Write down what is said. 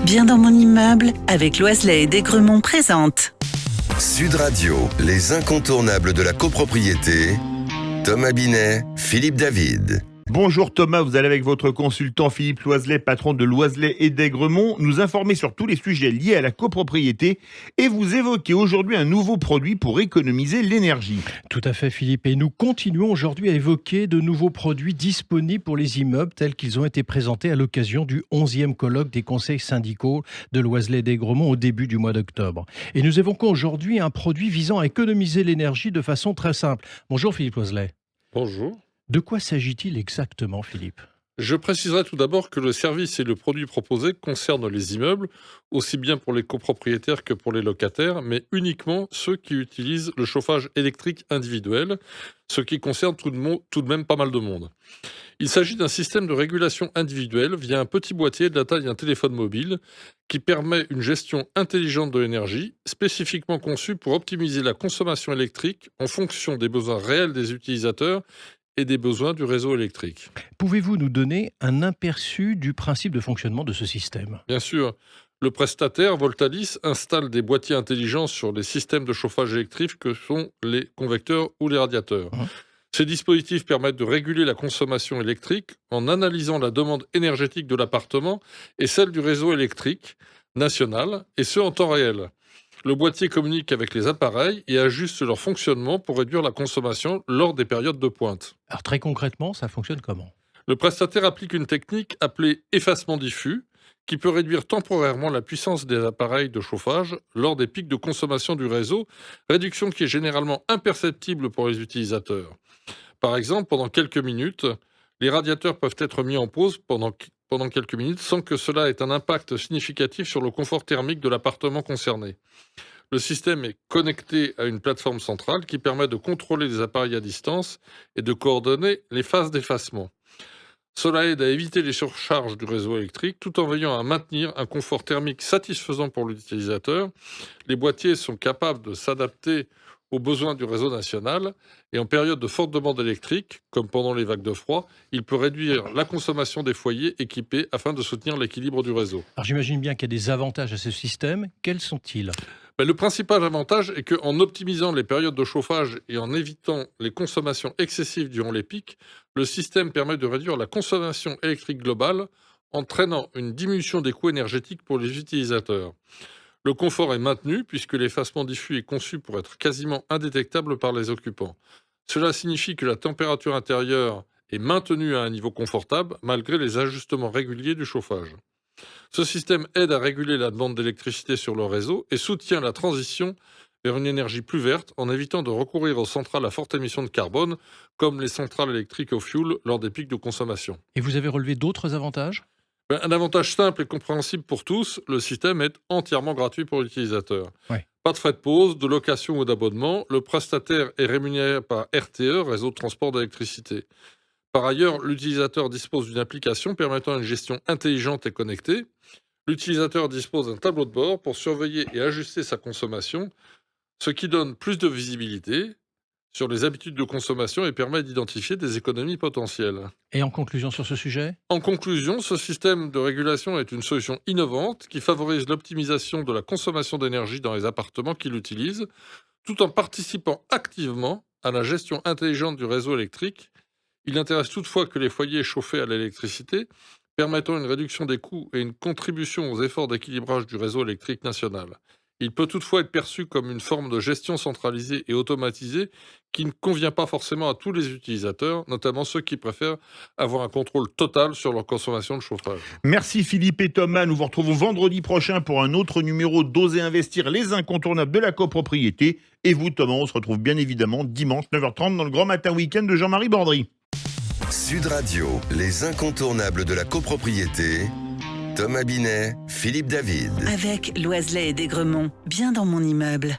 Bien dans mon immeuble, avec Loiselet et Desgremont présente. Sud Radio, les incontournables de la copropriété. Thomas Binet, Philippe David. Bonjour Thomas, vous allez avec votre consultant Philippe Loiselet, patron de Loiselet et Desgremont, nous informer sur tous les sujets liés à la copropriété et vous évoquez aujourd'hui un nouveau produit pour économiser l'énergie. Tout à fait Philippe, et nous continuons aujourd'hui à évoquer de nouveaux produits disponibles pour les immeubles tels qu'ils ont été présentés à l'occasion du 11e colloque des conseils syndicaux de Loiselet et Desgremont au début du mois d'octobre. Et nous évoquons aujourd'hui un produit visant à économiser l'énergie de façon très simple. Bonjour Philippe Loiselet. Bonjour. De quoi s'agit-il exactement, Philippe ? Je préciserai tout d'abord que le service et le produit proposé concernent les immeubles, aussi bien pour les copropriétaires que pour les locataires, mais uniquement ceux qui utilisent le chauffage électrique individuel, ce qui concerne tout de même pas mal de monde. Il s'agit d'un système de régulation individuelle via un petit boîtier de la taille d'un téléphone mobile qui permet une gestion intelligente de l'énergie, spécifiquement conçue pour optimiser la consommation électrique en fonction des besoins réels des utilisateurs et des besoins du réseau électrique. Pouvez-vous nous donner un aperçu du principe de fonctionnement de ce système ? Bien sûr, le prestataire Voltalis installe des boîtiers intelligents sur les systèmes de chauffage électrique que sont les convecteurs ou les radiateurs. Ces dispositifs permettent de réguler la consommation électrique en analysant la demande énergétique de l'appartement et celle du réseau électrique national, et ce en temps réel. Le boîtier communique avec les appareils et ajuste leur fonctionnement pour réduire la consommation lors des périodes de pointe. Alors très concrètement, ça fonctionne comment ? Le prestataire applique une technique appelée effacement diffus qui peut réduire temporairement la puissance des appareils de chauffage lors des pics de consommation du réseau, réduction qui est généralement imperceptible pour les utilisateurs. Par exemple, pendant quelques minutes, les radiateurs peuvent être mis en pause pendant quelques minutes sans que cela ait un impact significatif sur le confort thermique de l'appartement concerné. Le système est connecté à une plateforme centrale qui permet de contrôler les appareils à distance et de coordonner les phases d'effacement. Cela aide à éviter les surcharges du réseau électrique tout en veillant à maintenir un confort thermique satisfaisant pour l'utilisateur. Les boîtiers sont capables de s'adapter aux besoins du réseau national et en période de forte demande électrique, comme pendant les vagues de froid, il peut réduire la consommation des foyers équipés afin de soutenir l'équilibre du réseau. Alors j'imagine bien qu'il y a des avantages à ce système. Quels sont-ils ? Le principal avantage est qu'en optimisant les périodes de chauffage et en évitant les consommations excessives durant les pics, le système permet de réduire la consommation électrique globale, entraînant une diminution des coûts énergétiques pour les utilisateurs. Le confort est maintenu puisque l'effacement diffus est conçu pour être quasiment indétectable par les occupants. Cela signifie que la température intérieure est maintenue à un niveau confortable malgré les ajustements réguliers du chauffage. Ce système aide à réguler la demande d'électricité sur le réseau et soutient la transition vers une énergie plus verte en évitant de recourir aux centrales à forte émission de carbone comme les centrales électriques au fioul lors des pics de consommation. Et vous avez relevé d'autres avantages ? Un avantage simple et compréhensible pour tous, le système est entièrement gratuit pour l'utilisateur. Ouais. Pas de frais de pause, de location ou d'abonnement. Le prestataire est rémunéré par RTE, Réseau de transport d'électricité. Par ailleurs, l'utilisateur dispose d'une application permettant une gestion intelligente et connectée. L'utilisateur dispose d'un tableau de bord pour surveiller et ajuster sa consommation, ce qui donne plus de visibilité sur les habitudes de consommation et permet d'identifier des économies potentielles. Et en conclusion sur ce sujet ? En conclusion, ce système de régulation est une solution innovante qui favorise l'optimisation de la consommation d'énergie dans les appartements qui l'utilisent, tout en participant activement à la gestion intelligente du réseau électrique. Il n'intéresse toutefois que les foyers chauffés à l'électricité, permettant une réduction des coûts et une contribution aux efforts d'équilibrage du réseau électrique national. Il peut toutefois être perçu comme une forme de gestion centralisée et automatisée qui ne convient pas forcément à tous les utilisateurs, notamment ceux qui préfèrent avoir un contrôle total sur leur consommation de chauffage. Merci Philippe et Thomas, nous vous retrouvons vendredi prochain pour un autre numéro d'Oser investir, les incontournables de la copropriété. Et vous Thomas, on se retrouve bien évidemment dimanche 9h30 dans le Grand Matin Week-end de Jean-Marie Bordry. Sud Radio, les incontournables de la copropriété. Thomas Binet, Philippe David. Avec Loiselet et Desgremont, bien dans mon immeuble.